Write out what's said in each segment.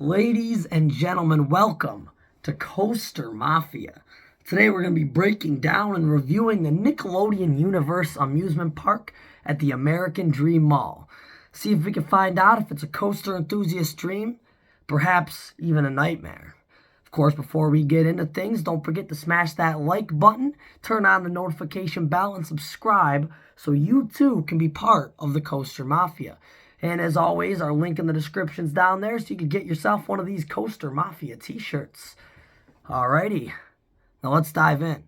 Ladies and gentlemen, welcome to Coaster Mafia. Today we're going to be breaking down and reviewing the Nickelodeon Universe amusement park at the American Dream Mall. See if we can find out if it's a coaster enthusiast dream, perhaps even a nightmare. Of course, before we get into things, don't forget to smash that like button, turn on the notification bell, and subscribe so you too can be part of the Coaster Mafia. And as always, our link in the description's down there so you can get yourself one of these Coaster Mafia t-shirts. Alrighty, now let's dive in.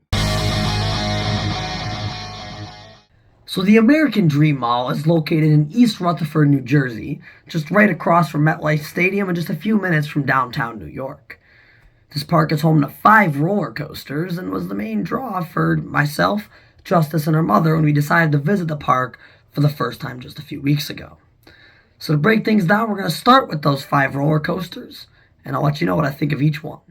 So the American Dream Mall is located in East Rutherford, New Jersey, just right across from MetLife Stadium and just a few minutes from downtown New York. This park is home to 5 roller coasters and was the main draw for myself, Justice, and her mother when we decided to visit the park for the first time just a few weeks ago. So to break things down, we're going to start with those 5 roller coasters, and I'll let you know what I think of each one.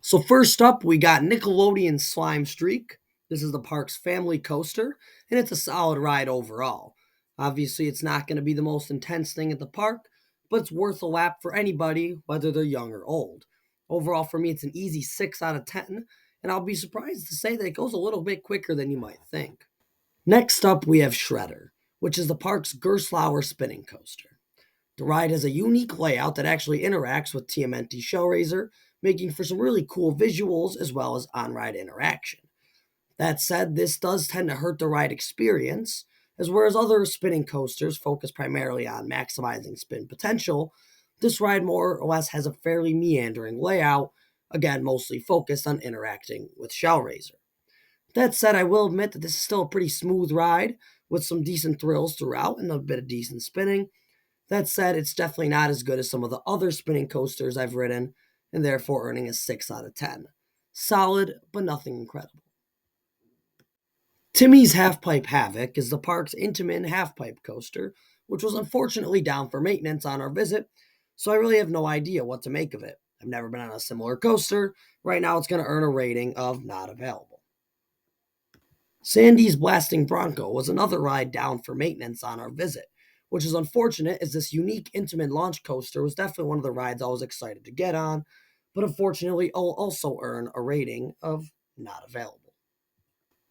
So first up, we got Nickelodeon Slime Streak. This is the park's family coaster, and it's a solid ride overall. Obviously, it's not going to be the most intense thing at the park, but it's worth a lap for anybody, whether they're young or old. Overall, for me, it's an easy 6 out of 10, and I'll be surprised to say that it goes a little bit quicker than you might think. Next up, we have Shredder, which is the park's Gerstlauer spinning coaster. The ride has a unique layout that actually interacts with TMNT Shellraiser, making for some really cool visuals as well as on-ride interaction. That said, this does tend to hurt the ride experience, as whereas other spinning coasters focus primarily on maximizing spin potential, this ride more or less has a fairly meandering layout, again mostly focused on interacting with Shellraiser. That said, I will admit that this is still a pretty smooth ride, with some decent thrills throughout and a bit of decent spinning. That said, it's definitely not as good as some of the other spinning coasters I've ridden, and therefore earning a 6 out of 10. Solid, but nothing incredible. Timmy's Halfpipe Havoc is the park's Intamin halfpipe coaster, which was unfortunately down for maintenance on our visit, so I really have no idea what to make of it. I've never been on a similar coaster. Right now it's going to earn a rating of not available. Sandy's Blasting Bronco was another ride down for maintenance on our visit, which is unfortunate as this unique Intamin launch coaster was definitely one of the rides I was excited to get on, but unfortunately will also earn a rating of not available.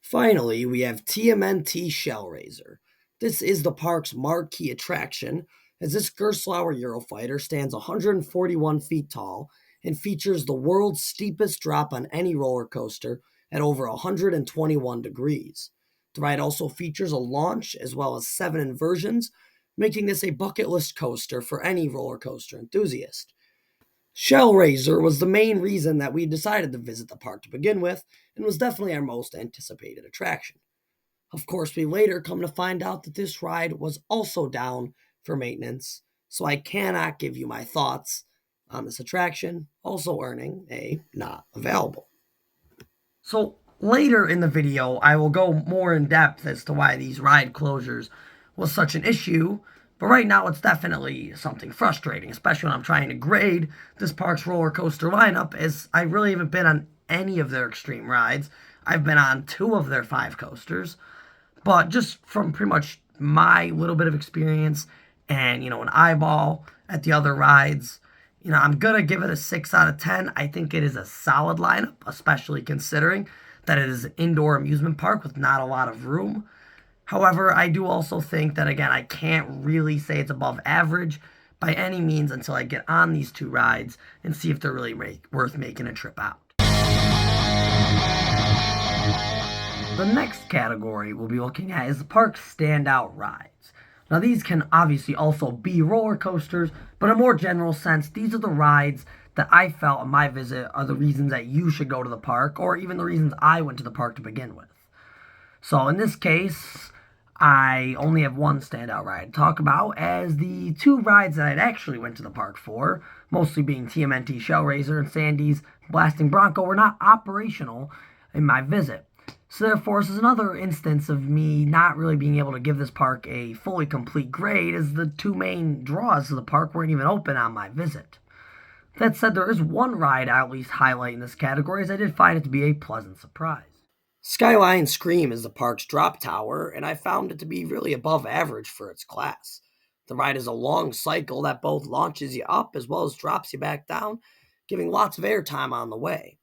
Finally, we have TMNT Shellraiser. This is the park's marquee attraction, as this Gerstlauer Eurofighter stands 141 feet tall and features the world's steepest drop on any roller coaster at over 121 degrees. The ride also features a launch as well as 7 inversions, making this a bucket list coaster for any roller coaster enthusiast. Shellraiser was the main reason that we decided to visit the park to begin with, and was definitely our most anticipated attraction. Of course, we later come to find out that this ride was also down for maintenance, so I cannot give you my thoughts on this attraction, also earning a not available. So later in the video, I will go more in depth as to why these ride closures was such an issue, but right now it's definitely something frustrating, especially when I'm trying to grade this park's roller coaster lineup, as I really haven't been on any of their extreme rides. I've been on 2 of their 5 coasters, but just from pretty much my little bit of experience and, an eyeball at the other rides, I'm going to give it a 6 out of 10. I think it is a solid lineup, especially considering that it is an indoor amusement park with not a lot of room. However, I do also think that, again, I can't really say it's above average by any means until I get on these 2 rides and see if they're really worth making a trip out. The next category we'll be looking at is the park's Standout Rides. Now, these can obviously also be roller coasters, but in a more general sense, these are the rides that I felt on my visit are the reasons that you should go to the park, or even the reasons I went to the park to begin with. So in this case, I only have one standout ride to talk about, as the 2 rides that I'd actually went to the park for, mostly being TMNT Shellraiser and Sandy's Blasting Bronco, were not operational in my visit. So therefore, this is another instance of me not really being able to give this park a fully complete grade, as the 2 main draws of the park weren't even open on my visit. That said, there is one ride I at least highlight in this category, as I did find it to be a pleasant surprise. Skyline Scream is the park's drop tower, and I found it to be really above average for its class. The ride is a long cycle that both launches you up as well as drops you back down, giving lots of airtime on the way.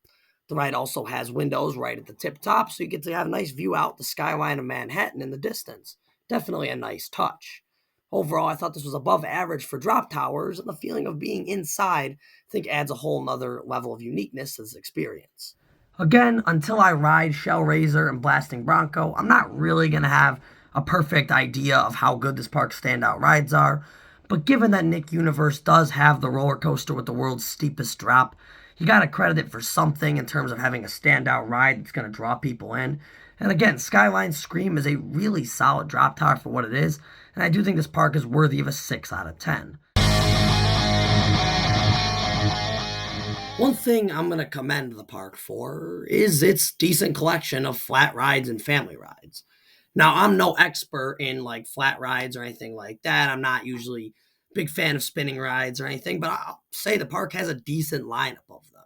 The ride also has windows right at the tip top, so you get to have a nice view out the skyline of Manhattan in the distance. Definitely a nice touch. Overall, I thought this was above average for drop towers, and the feeling of being inside, I think, adds a whole nother level of uniqueness to this experience. Again, until I ride Shellraiser and Blasting Bronco, I'm not really going to have a perfect idea of how good this park's standout rides are. But given that Nick Universe does have the roller coaster with the world's steepest drop, you got to credit it for something in terms of having a standout ride that's going to draw people in. And again, Skyline Scream is a really solid drop tower for what it is, and I do think this park is worthy of a 6 out of 10. One thing I'm going to commend the park for is its decent collection of flat rides and family rides. Now, I'm no expert in like flat rides or anything like that. I'm not usually a big fan of spinning rides or anything, but I'll say the park has a decent lineup of them.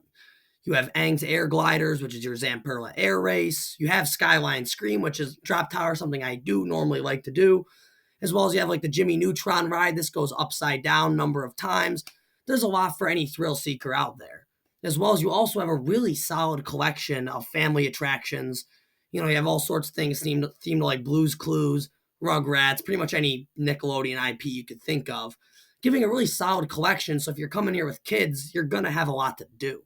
You have Aang's Air Gliders, which is your Zamperla Air Race. You have Skyline Scream, which is drop tower, something I do normally like to do, as well as you have like the Jimmy Neutron ride. This goes upside down number of times. There's a lot for any thrill seeker out there. As well as you also have a really solid collection of family attractions. You know, you have all sorts of things themed to like Blue's Clues, Rugrats, pretty much any Nickelodeon IP you could think of, giving a really solid collection. So if you're coming here with kids, you're going to have a lot to do.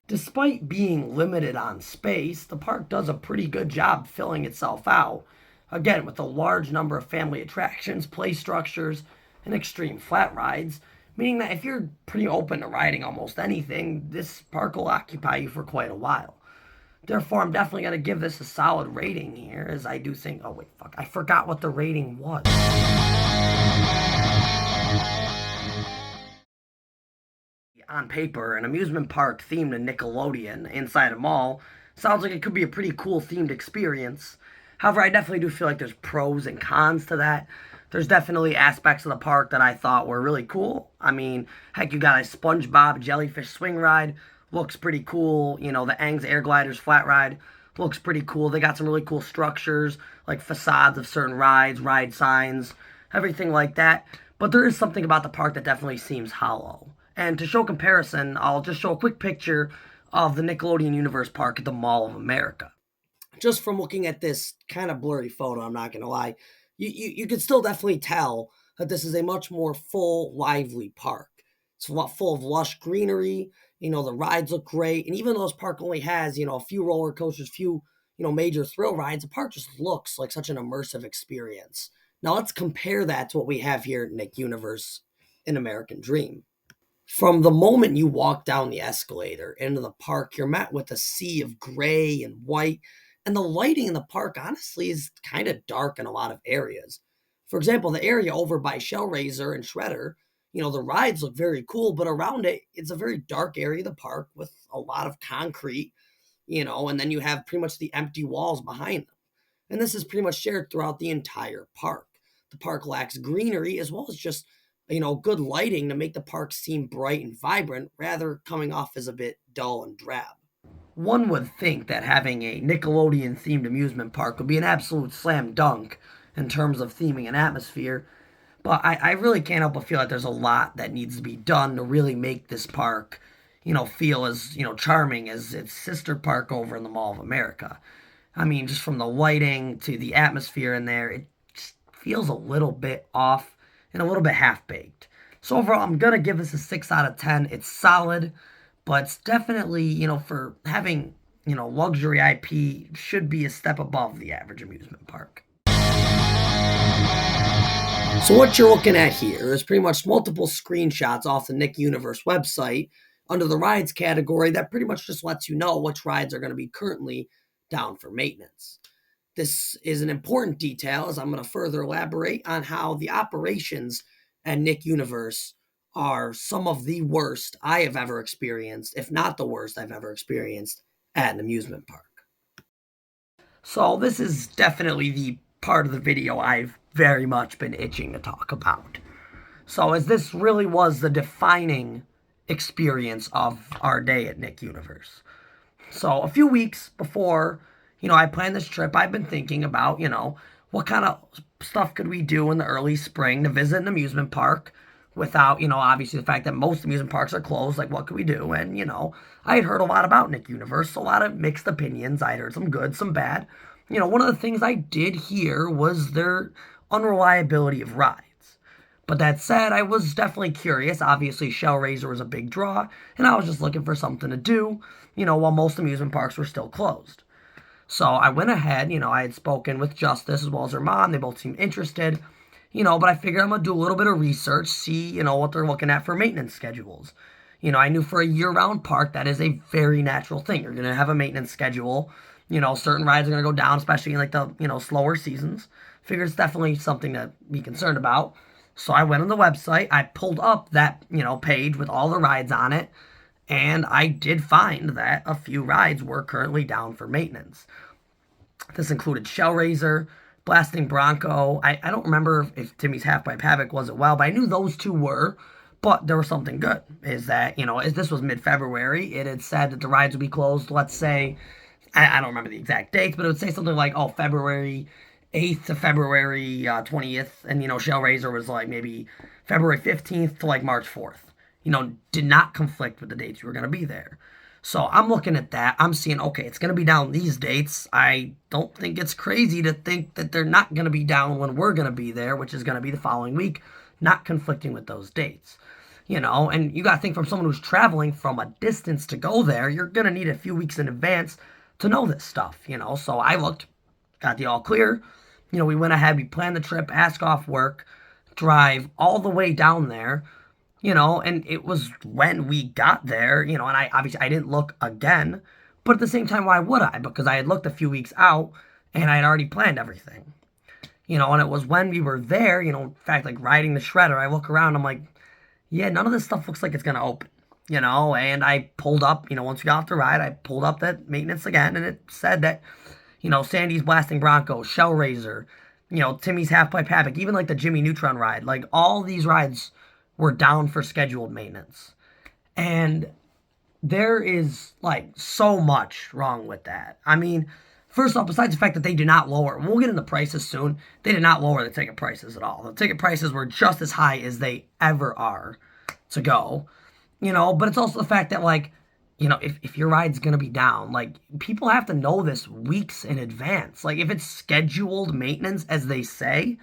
Despite being limited on space, the park does a pretty good job filling itself out. Again, with a large number of family attractions, play structures, and extreme flat rides, meaning that if you're pretty open to riding almost anything, this park will occupy you for quite a while. Therefore, I'm definitely going to give this a solid rating here, as I do think... Oh, wait, fuck. I forgot what the rating was. On paper, an amusement park themed to Nickelodeon inside a mall sounds like it could be a pretty cool themed experience. However, I definitely do feel like there's pros and cons to that. There's definitely aspects of the park that I thought were really cool. I mean, heck, you got a SpongeBob jellyfish swing ride. Looks pretty cool. You know, the Aang's Air Gliders flat ride looks pretty cool. They got some really cool structures, like facades of certain rides, ride signs, everything like that. But there is something about the park that definitely seems hollow. And to show comparison, I'll just show a quick picture of the Nickelodeon Universe Park at the Mall of America. Just from looking at this kind of blurry photo, I'm not going to lie, you can still definitely tell that this is a much more full, lively park. It's full of lush greenery. You know, the rides look great. And even though this park only has, a few roller coasters, few, major thrill rides, the park just looks like such an immersive experience. Now let's compare that to what we have here at Nick Universe in American Dream. From the moment you walk down the escalator into the park, you're met with a sea of gray and white, and the lighting in the park, honestly, is kind of dark in a lot of areas. For example, the area over by Shellraiser and Shredder, the rides look very cool, but around it, it's a very dark area of the park with a lot of concrete, and then you have pretty much the empty walls behind them. And this is pretty much shared throughout the entire park. The park lacks greenery as well as just good lighting to make the park seem bright and vibrant, rather coming off as a bit dull and drab. One would think that having a Nickelodeon-themed amusement park would be an absolute slam dunk in terms of theming and atmosphere, but I really can't help but feel like there's a lot that needs to be done to really make this park, feel as, charming as its sister park over in the Mall of America. I mean, just from the lighting to the atmosphere in there, it just feels a little bit off and a little bit half-baked. So overall, I'm going to give this a 6 out of 10. It's solid, but it's definitely, for having, luxury IP, should be a step above the average amusement park. So what you're looking at here is pretty much multiple screenshots off the Nick Universe website under the rides category that pretty much just lets you know which rides are going to be currently down for maintenance. This is an important detail as I'm going to further elaborate on how the operations at Nick Universe are some of the worst I have ever experienced, if not the worst I've ever experienced at an amusement park. So this is definitely the part of the video I've very much been itching to talk about. So as this really was the defining experience of our day at Nick Universe. So a few weeks before, I planned this trip, I've been thinking about, what kind of stuff could we do in the early spring to visit an amusement park without, obviously the fact that most amusement parks are closed. Like, what could we do? And, I had heard a lot about Nick Universe, a lot of mixed opinions. I heard some good, some bad. One of the things I did hear was their unreliability of rides. But that said, I was definitely curious. Obviously, Shellraiser was a big draw, and I was just looking for something to do, while most amusement parks were still closed. So I went ahead, I had spoken with Justice as well as her mom. They both seemed interested, but I figured I'm going to do a little bit of research, see, what they're looking at for maintenance schedules. I knew for a year-round park, that is a very natural thing. You're going to have a maintenance schedule. Certain rides are going to go down, especially in like the, slower seasons. Figured it's definitely something to be concerned about. So I went on the website, I pulled up that, page with all the rides on it, and I did find that a few rides were currently down for maintenance. This included Shellraiser, Blasting Bronco. I don't remember if Timmy's Half-Pipe Havoc was as well, but I knew those two were. But there was something good, is that, as this was mid-February, it had said that the rides would be closed, let's say, I don't remember the exact dates, but it would say something like, February 8th to February 20th, and, Shellraiser was like maybe February 15th to like March 4th. Did not conflict with the dates you were going to be there. So I'm looking at that. I'm seeing, okay, it's going to be down these dates. I don't think it's crazy to think that they're not going to be down when we're going to be there, which is going to be the following week, not conflicting with those dates. And you got to think from someone who's traveling from a distance to go there, you're going to need a few weeks in advance to know this stuff, So I looked, got the all clear. We went ahead, we planned the trip, asked off work, drive all the way down there, and it was when we got there, and I didn't look again, but at the same time, why would I? Because I had looked a few weeks out, and I had already planned everything, and it was when we were there, in fact, like riding the shredder, I look around, I'm like, yeah, none of this stuff looks like it's going to open, and I pulled up, once we got off the ride, I pulled up that maintenance again, and it said that, Sandy's Blasting Bronco, Shellraiser, Timmy's Half-Pipe Havoc, even like the Jimmy Neutron ride, like all these rides were down for scheduled maintenance. And there is like so much wrong with that. I mean, first off, besides the fact that they did not lower, we'll get into prices soon, they did not lower the ticket prices at all. The ticket prices were just as high as they ever are to go, but it's also the fact that like, if your ride's going to be down, like, people have to know this weeks in advance. Like, if it's scheduled maintenance, as they say,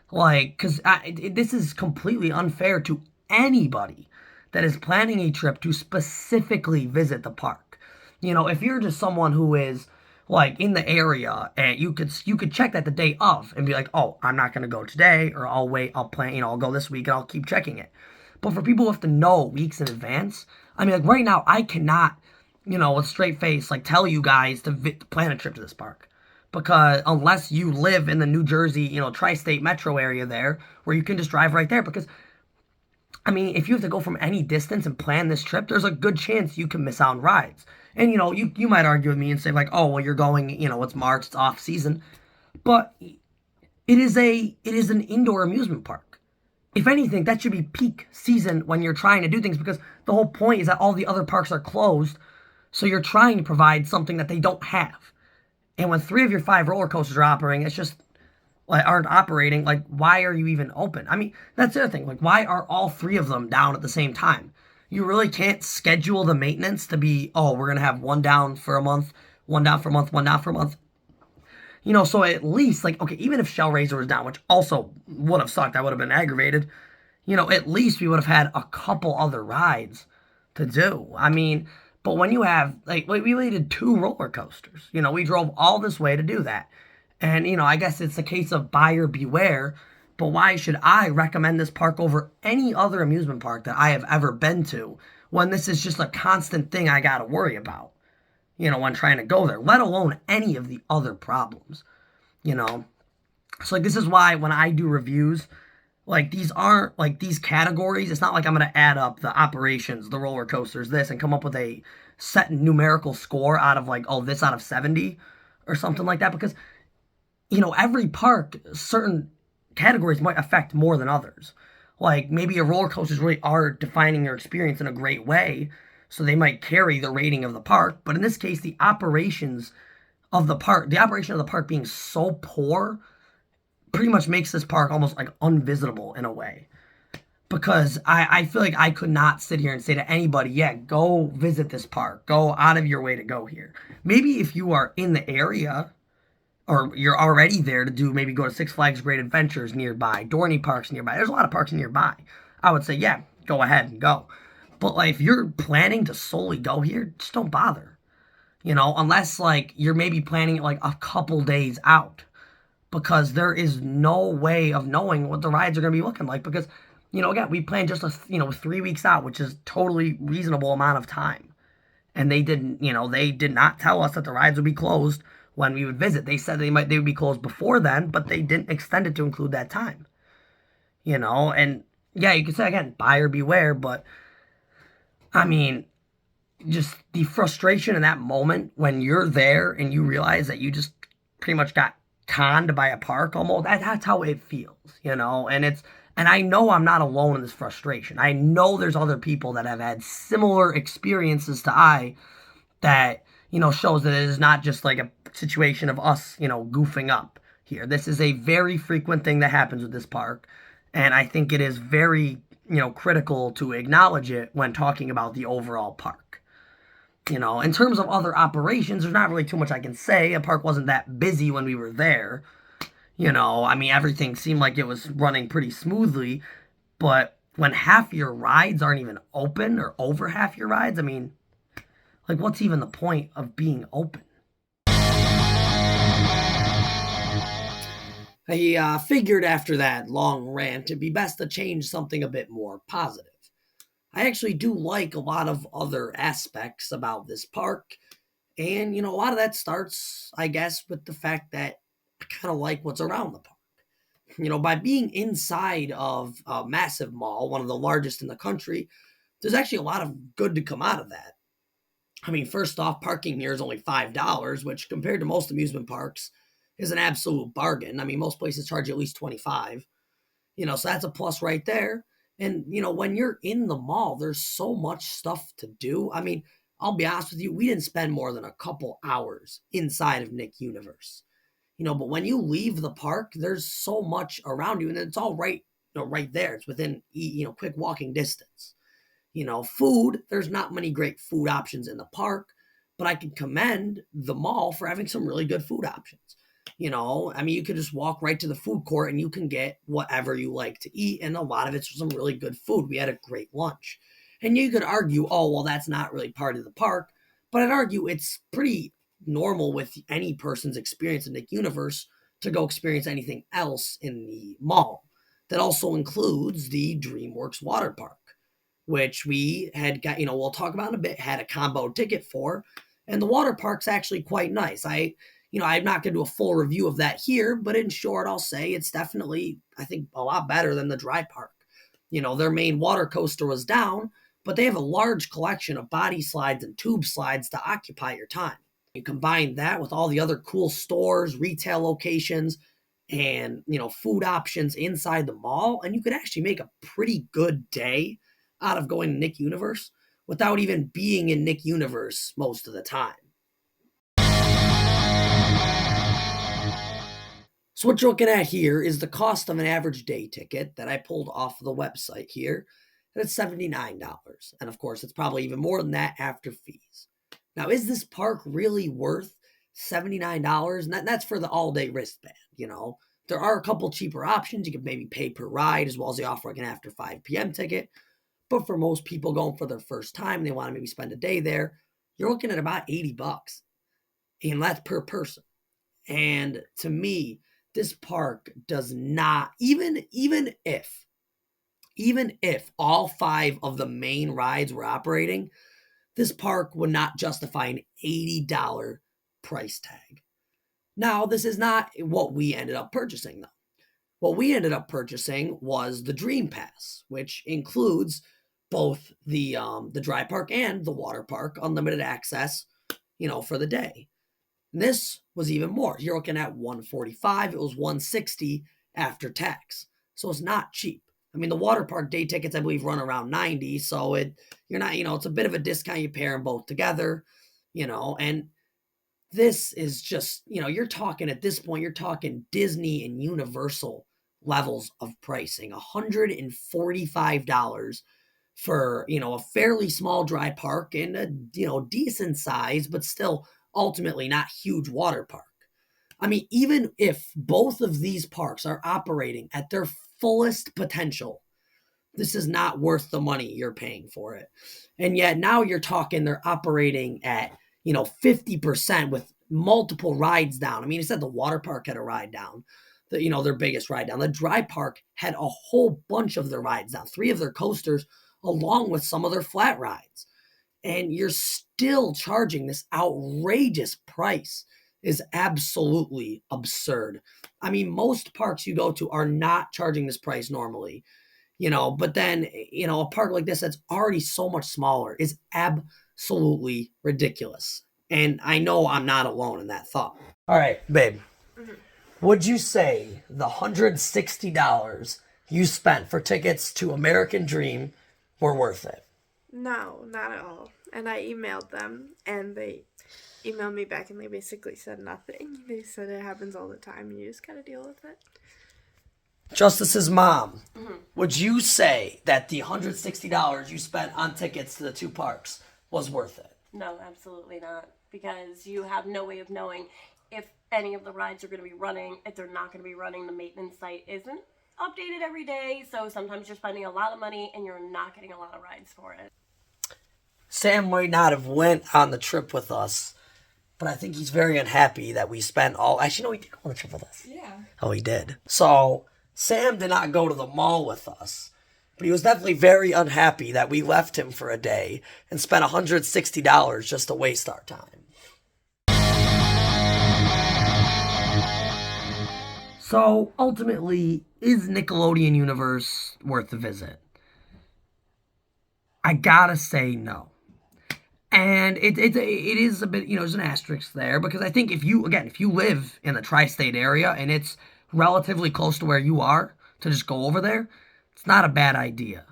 like, because this is completely unfair to anybody that is planning a trip to specifically visit the park. If you're just someone who is, like, in the area, and you could check that the day of and be like, oh, I'm not going to go today, or I'll wait, I'll plan, I'll go this week, and I'll keep checking it. But for people who have to know weeks in advance, I mean, like, right now, I cannot, with a straight face, like, tell you guys to plan a trip to this park. Because unless you live in the New Jersey, tri-state metro area there, where you can just drive right there. Because, I mean, if you have to go from any distance and plan this trip, there's a good chance you can miss out on rides. And, you might argue with me and say, like, oh, well, you're going, it's March, it's off season. But it is an indoor amusement park. If anything, that should be peak season when you're trying to do things, because the whole point is that all the other parks are closed, so you're trying to provide something that they don't have. And when 3 of your 5 roller coasters are operating, it's just, like, aren't operating, like, why are you even open? I mean, that's the other thing, like, why are all 3 of them down at the same time? You really can't schedule the maintenance to be, oh, we're going to have one down for a month, one down for a month, one down for a month. So at least, like, okay, even if Shellraiser was down, which also would have sucked, I would have been aggravated, at least we would have had a couple other rides to do. I mean, but when you have, like, we waited 2 roller coasters. We drove all this way to do that. And, I guess it's a case of buyer beware, but why should I recommend this park over any other amusement park that I have ever been to when this is just a constant thing I got to worry about? When trying to go there, let alone any of the other problems, So, like, this is why when I do reviews, like, these aren't, like, these categories, it's not like I'm going to add up the operations, the roller coasters, this, and come up with a set numerical score out of, like, oh, this out of 70 or something like that, because, every park, certain categories might affect more than others. Like, maybe your roller coasters really are defining your experience in a great way, so they might carry the rating of the park. But in this case, the operation of the park being so poor pretty much makes this park almost like unvisitable in a way. Because I feel like I could not sit here and say to anybody, yeah, go visit this park. Go out of your way to go here. Maybe if you are in the area or you're already there to do, maybe go to Six Flags Great Adventures nearby, Dorney Parks nearby. There's a lot of parks nearby. I would say, yeah, go ahead and go. But like if you're planning to solely go here, just don't bother. Unless like you're maybe planning it like a couple days out, because there is no way of knowing what the rides are going to be looking like. Because, again, we planned just 3 weeks out, which is totally reasonable amount of time. And they did not tell us that the rides would be closed when we would visit. They said they would be closed before then, but they didn't extend it to include that time. And yeah, you could say again, buyer beware, but I mean, just the frustration in that moment when you're there and you realize that you just pretty much got conned by a park almost. That's how it feels, and I know I'm not alone in this frustration. I know there's other people that have had similar experiences to I that, shows that it is not just like a situation of us, goofing up here. This is a very frequent thing that happens with this park. And I think it is very, critical to acknowledge it when talking about the overall park. In terms of other operations, there's not really too much I can say. The park wasn't that busy when we were there. I mean, everything seemed like it was running pretty smoothly. But when half your rides aren't even open or over half your rides, I mean, like, what's even the point of being open? I figured after that long rant it'd be best to change something a bit more positive. I actually do like a lot of other aspects about this park. And, a lot of that starts, I guess, with the fact that I kind of like what's around the park. By being inside of a massive mall, one of the largest in the country, there's actually a lot of good to come out of that. I mean, first off, parking here is only $5, which compared to most amusement parks is an absolute bargain. I mean, most places charge you at least 25. So that's a plus right there. And, when you're in the mall, there's so much stuff to do. I mean, I'll be honest with you, we didn't spend more than a couple hours inside of Nick Universe. But when you leave the park, there's so much around you, and it's all right, right there. It's within, quick walking distance. Food, there's not many great food options in the park, but I can commend the mall for having some really good food options. I mean, you could just walk right to the food court and you can get whatever you like to eat. And a lot of it's some really good food. We had a great lunch. And you could argue, oh, well, that's not really part of the park. But I'd argue it's pretty normal with any person's experience in Nick Universe to go experience anything else in the mall. That also includes the DreamWorks water park, which we had got, we'll talk about in a bit, had a combo ticket for. And the water park's actually quite nice. I'm not going to do a full review of that here, but in short, I'll say it's definitely, I think, a lot better than the dry park. Their main water coaster was down, but they have a large collection of body slides and tube slides to occupy your time. You combine that with all the other cool stores, retail locations, and, food options inside the mall, and you could actually make a pretty good day out of going to Nick Universe without even being in Nick Universe most of the time. So what you're looking at here is the cost of an average day ticket that I pulled off the website here. And it's $79. And of course, it's probably even more than that after fees. Now, is this park really worth $79? And that's for the all-day wristband, There are a couple cheaper options. You can maybe pay per ride as well as they offer like an after 5 p.m. ticket. But for most people going for their first time, they want to maybe spend a day there, you're looking at about $80. And that's per person. And to me, this park does not, even if all 5 of the main rides were operating, this park would not justify an $80 price tag. Now, this is not what we ended up purchasing, though. What we ended up purchasing was the Dream Pass, which includes both the dry park and the water park, unlimited access, for the day. And this was even more. You're looking at $145. It was $160 after tax. So it's not cheap. I mean, the water park day tickets, I believe, run around $90. So you're not, it's a bit of a discount. You pair them both together, and This is just, you're talking at this point, you're talking Disney and Universal levels of pricing. $145 for, a fairly small dry park and a, decent size, but still ultimately not huge water park. I mean, even if both of these parks are operating at their fullest potential, this is not worth the money you're paying for it. And yet now you're talking they're operating at, 50% with multiple rides down. I mean, you said the water park had a ride down, their biggest ride down. The dry park had a whole bunch of their rides down, 3 of their coasters, along with some of their flat rides. And you're still charging this outrageous price is absolutely absurd. I mean, most parks you go to are not charging this price normally, but then, a park like this that's already so much smaller is absolutely ridiculous. And I know I'm not alone in that thought. All right, babe. Would you say the $160 you spent for tickets to American Dream were worth it? No, not at all. And I emailed them, and they emailed me back, and they basically said nothing. They said it happens all the time, and you just gotta deal with it. Justice's mom, would you say that the $160 you spent on tickets to the 2 parks was worth it? No, absolutely not. Because you have no way of knowing if any of the rides are going to be running, if they're not going to be running. The maintenance site isn't updated every day, so sometimes you're spending a lot of money and you're not getting a lot of rides for it. Sam might not have went on the trip with us, but I think he's very unhappy that we spent all... Actually, no, he did go on the trip with us. Yeah. Oh, he did. So, Sam did not go to the mall with us, but he was definitely very unhappy that we left him for a day and spent $160 just to waste our time. So, ultimately, is Nickelodeon Universe worth the visit? I gotta say no. And it is a bit, there's an asterisk there, because I think if you live in the tri-state area and it's relatively close to where you are, to just go over there, it's not a bad idea.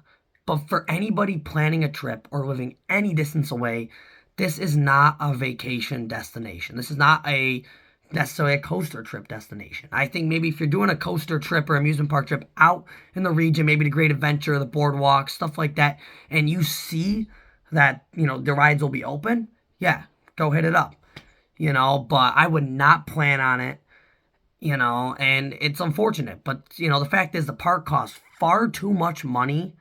But for anybody planning a trip or living any distance away, this is not a vacation destination. This is not necessarily a coaster trip destination. I think maybe if you're doing a coaster trip or amusement park trip out in the region, maybe the Great Adventure, the boardwalk, stuff like that, and you see that, the rides will be open, yeah, go hit it up, but I would not plan on it, and it's unfortunate, but, the fact is the park costs far too much money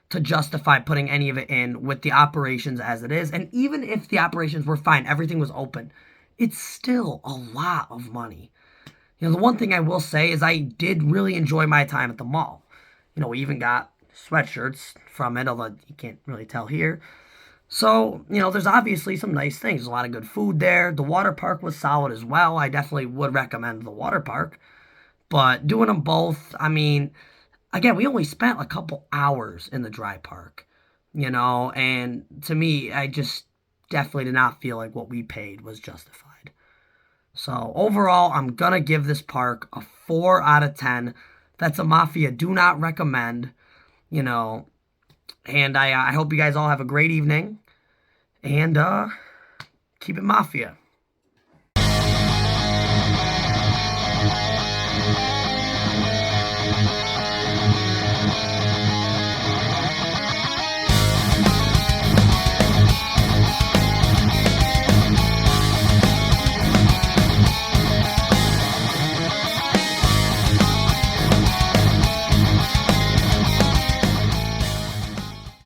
to justify putting any of it in with the operations as it is. And even if the operations were fine, everything was open, it's still a lot of money. The one thing I will say is I did really enjoy my time at the mall. We even got sweatshirts from it, although you can't really tell here. So, there's obviously some nice things. There's a lot of good food there. The water park was solid as well. I definitely would recommend the water park. But doing them both, I mean, again, we only spent a couple hours in the dry park, and to me, I just definitely did not feel like what we paid was justified. So overall, I'm going to give this park a 4 out of 10. That's a Mafia do not recommend, and I hope you guys all have a great evening, and keep it Mafia.